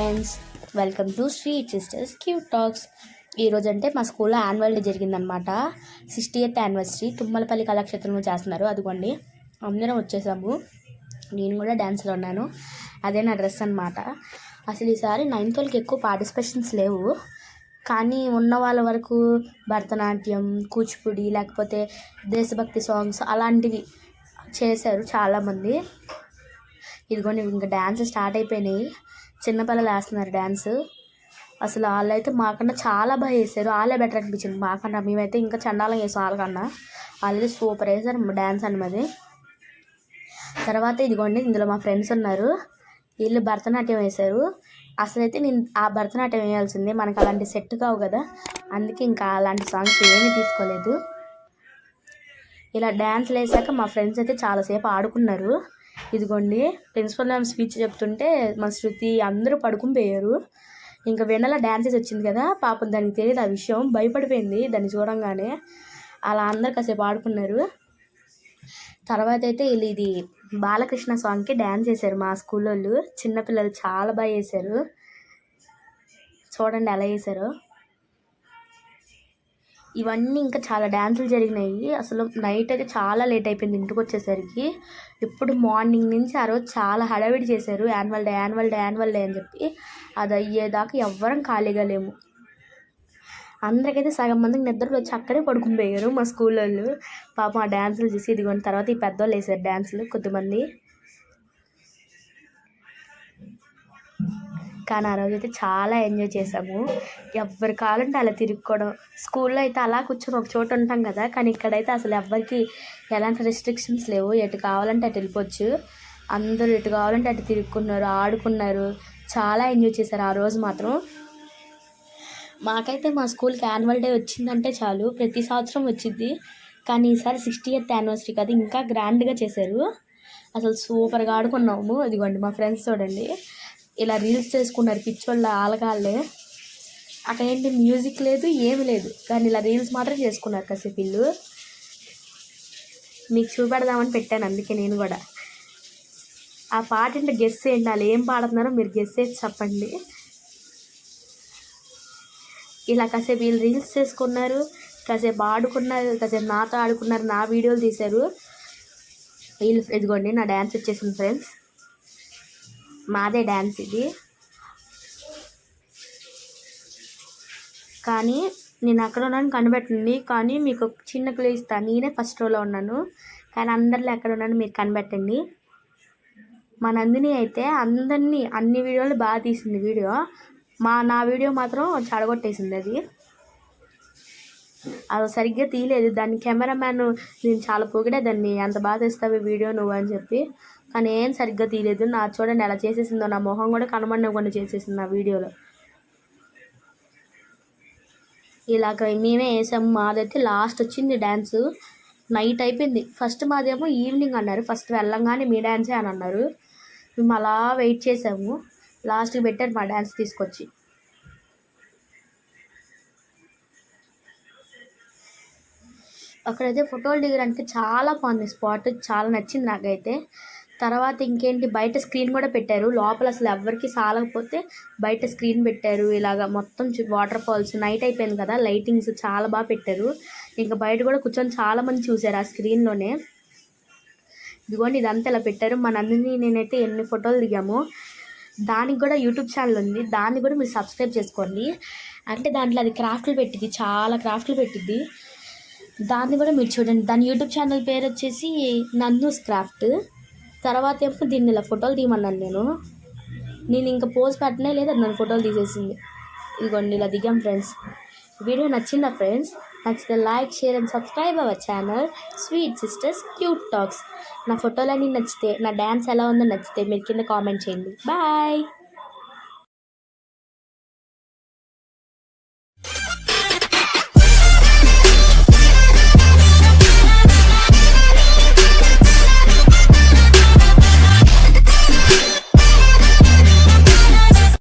Friends, welcome to sweet sisters cute talks. ఈరోజు అంటే మా స్కూల్లో యాన్యువల్ డే జరిగిందనమాట. 60th యానివర్సరీ తుమ్మలపల్లి కళాక్షేత్రంలో చేస్తున్నారు. అదిగోండి అందరం వచ్చేసాము. నేను కూడా డ్యాన్స్లో ఉన్నాను. అదే నా డ్రెస్ అనమాట. అసలు ఈసారి 9th వాళ్ళకి ఎక్కువ పార్టిసిపేషన్స్ లేవు, కానీ ఉన్న వాళ్ళ వరకు భరతనాట్యం, కూచిపూడి, లేకపోతే దేశభక్తి సాంగ్స్ అలాంటివి చేశారు చాలామంది. ఇదిగోండి ఇంకా డ్యాన్స్ స్టార్ట్ అయిపోయినాయి. చిన్నపిల్లలు వేస్తున్నారు డ్యాన్స్. అసలు వాళ్ళైతే మాకన్నా చాలా బాగా వేసారు. వాళ్ళే బెటర్ అనిపించింది మాకన్నా. మేమైతే ఇంకా చండాలం వేసాం వాళ్ళకన్నా. వాళ్ళైతే సూపర్ వేసారు డ్యాన్స్ అన్నది. తర్వాత ఇదిగోండి ఇందులో మా ఫ్రెండ్స్ ఉన్నారు. వీళ్ళు భరతనాట్యం వేశారు. అసలైతే నేను ఆ భరతనాట్యం వేయాల్సిందే, మనకు అలాంటి సెట్ కావు కదా, అందుకే ఇంకా అలాంటి సాంగ్స్ ఏమీ తీసుకోలేదు. ఇలా డ్యాన్స్లు వేసాక మా ఫ్రెండ్స్ అయితే చాలాసేపు ఆడుకున్నారు. ఇదిగోండి ప్రిన్సిపల్ మ్యామ్ స్పీచ్ చెప్తుంటే మా శృతి అందరూ పడుకుని పోయారు. ఇంకా వెన్నెల డ్యాన్సెస్ వచ్చింది కదా, పాపం దానికి తెలియదు ఆ విషయం, భయపడిపోయింది దాన్ని చూడంగానే. అలా అందరు కాసేపు ఆడుకున్నారు. తర్వాత అయితే వీళ్ళు ఇది బాలకృష్ణ సాంగ్కి డ్యాన్స్ చేశారు మా స్కూల్ వాళ్ళు. చిన్నపిల్లలు చాలా బాగా చేశారు. చూడండి ఎలా చేశారో. ఇవన్నీ ఇంకా చాలా డ్యాన్సులు జరిగినాయి. అసలు నైట్ అయితే చాలా లేట్ అయిపోయింది ఇంటికి వచ్చేసరికి. ఇప్పుడు మార్నింగ్ నుంచి ఆ రోజు చాలా హడావిడి చేశారు. Annual day annual day annual day అని చెప్పి. అది అయ్యేదాకా ఎవ్వరం ఖాళీగా లేము. అందరికైతే సగం మందికి నిద్రలు వచ్చి అక్కడే పడుకుని పోయారు మా స్కూల్ వాళ్ళు. పాపం ఆ డ్యాన్సులు చూసి. ఇదిగోండి తర్వాత ఈ పెద్దవాళ్ళు వేసారు డ్యాన్సులు కొద్దిమంది. కానీ ఆ రోజైతే చాలా ఎంజాయ్ చేసాము. ఎవరు కావాలంటే అలా తిరుక్కోవడం. స్కూల్లో అయితే అలా కూర్చొని ఒక చోట ఉంటాం కదా, కానీ ఇక్కడైతే అసలు ఎవరికి ఎలాంటి రెస్ట్రిక్షన్స్ లేవు. ఎటు కావాలంటే అటు వెళ్ళిపోవచ్చు. అందరూ ఎటు కావాలంటే అటు తిరుక్కున్నారు, ఆడుకున్నారు, చాలా ఎంజాయ్ చేశారు ఆ రోజు మాత్రం. మాకైతే మా స్కూల్కి యాన్యువల్ డే వచ్చిందంటే చాలు, ప్రతి సంవత్సరం వచ్చింది. కానీ ఈసారి 60th యానివర్సరీ కదా, ఇంకా గ్రాండ్గా చేశారు. అసలు సూపర్గా ఆడుకున్నాము. ఇదిగోండి మా ఫ్రెండ్స్ చూడండి ఇలా రీల్స్ చేసుకున్నారు పిచ్చోళ్ళ ఆలగాళ్ళే. అక్కడ ఏంటి మ్యూజిక్ లేదు ఏమి లేదు, కానీ ఇలా రీల్స్ మాత్రం చేసుకున్నారు కాసేపు వీళ్ళు. మీకు చూపెడదామని పెట్టాను, అందుకే నేను కూడా. ఆ పాట అంటే గెస్ చేయండి, వాళ్ళు ఏం పాడుతున్నారో మీరు గెస్ చేసి చెప్పండి. ఇలా కాసేపు వీళ్ళు రీల్స్ చేసుకున్నారు, కాసేపు ఆడుకున్నారు, కాసేపు నాతో ఆడుకున్నారు, నా వీడియోలు తీశారు వీళ్ళు. ఇదిగోండి నా డ్యాన్స్ వచ్చేసింది ఫ్రెండ్స్, మాదే డ్యాన్స్ ఇది. కానీ నేను అక్కడ ఉన్నాను కనిపెట్టండి, కానీ మీకు ఒక చిన్న క్లూ ఇస్తాను. నేనే ఫస్ట్ రోలో ఉన్నాను, కానీ అందరిలో ఎక్కడ ఉన్నాను మీరు కనిపెట్టండి. మా నందిని అయితే అందరినీ అన్ని వీడియోలు బాగా తీసింది వీడియో. నా వీడియో మాత్రం చెడగొట్టేసింది. అది సరిగ్గా తీయలేదు. దాన్ని కెమెరామ్యాన్ నేను చాలా పొగిడే దాన్ని, అంత బాగా తీస్తావు వీడియో నువ్వు అని చెప్పి, కానీ ఏం సరిగ్గా తీయలేదు. నా చూడండి ఎలా చేసేసిందో, నా మొహం కూడా కనబడకుండా చేసేసింది నా వీడియోలో. ఇలాగ మేమే వేసాము. మాదైతే లాస్ట్ వచ్చింది డ్యాన్స్. నైట్ అయిపోయింది. ఫస్ట్ మాదేమో ఈవినింగ్ అన్నారు. ఫస్ట్ వెళ్ళంగానే మీ డ్యాన్సే అని అన్నారు. మేము అలా వెయిట్ చేసాము. లాస్ట్కి పెట్టారు మా డ్యాన్స్ తీసుకొచ్చి. అక్కడైతే ఫోటోలు దిగడానికి చాలా బాగుంది స్పాట్, చాలా నచ్చింది నాకైతే. తర్వాత ఇంకేంటి, బయట స్క్రీన్ కూడా పెట్టారు. లోపల అసలు ఎవరికి సాలకపోతే బయట స్క్రీన్ పెట్టారు. ఇలాగ మొత్తం వాటర్ ఫాల్స్. నైట్ అయిపోయింది కదా, లైటింగ్స్ చాలా బాగా పెట్టారు. ఇంకా బయట కూడా కూర్చొని చాలామంది చూశారు ఆ స్క్రీన్లోనే. ఇదిగోండి ఇదంతా ఇలా పెట్టారు. మా నందిని నేనైతే ఎన్ని ఫోటోలు దిగాము. దానికి కూడా యూట్యూబ్ ఛానల్ ఉంది, దాన్ని కూడా మీరు సబ్స్క్రైబ్ చేసుకోండి. అంటే దాంట్లో అది క్రాఫ్ట్లు పెట్టింది, చాలా క్రాఫ్ట్లు పెట్టింది. దాన్ని కూడా మీరు చూడండి. దాని యూట్యూబ్ ఛానల్ పేరు వచ్చేసి నందూస్ క్రాఫ్ట్. తర్వాత ఏమో దీన్ని ఇలా ఫోటోలు తీయమన్నాను నేను ఇంకా పోజ్ పెట్టనే లేదు, అది నన్ను ఫోటోలు తీసేసింది. ఇదిగోండి ఇలా దిగాం ఫ్రెండ్స్. వీడియో నచ్చిందా ఫ్రెండ్స్? నచ్చితే like, share and subscribe our channel sweet sisters cute talks. నా ఫోటోలన్నీ నచ్చితే, నా డ్యాన్స్ ఎలా ఉందో నచ్చితే మీరు కింద కామెంట్ చేయండి. బాయ్.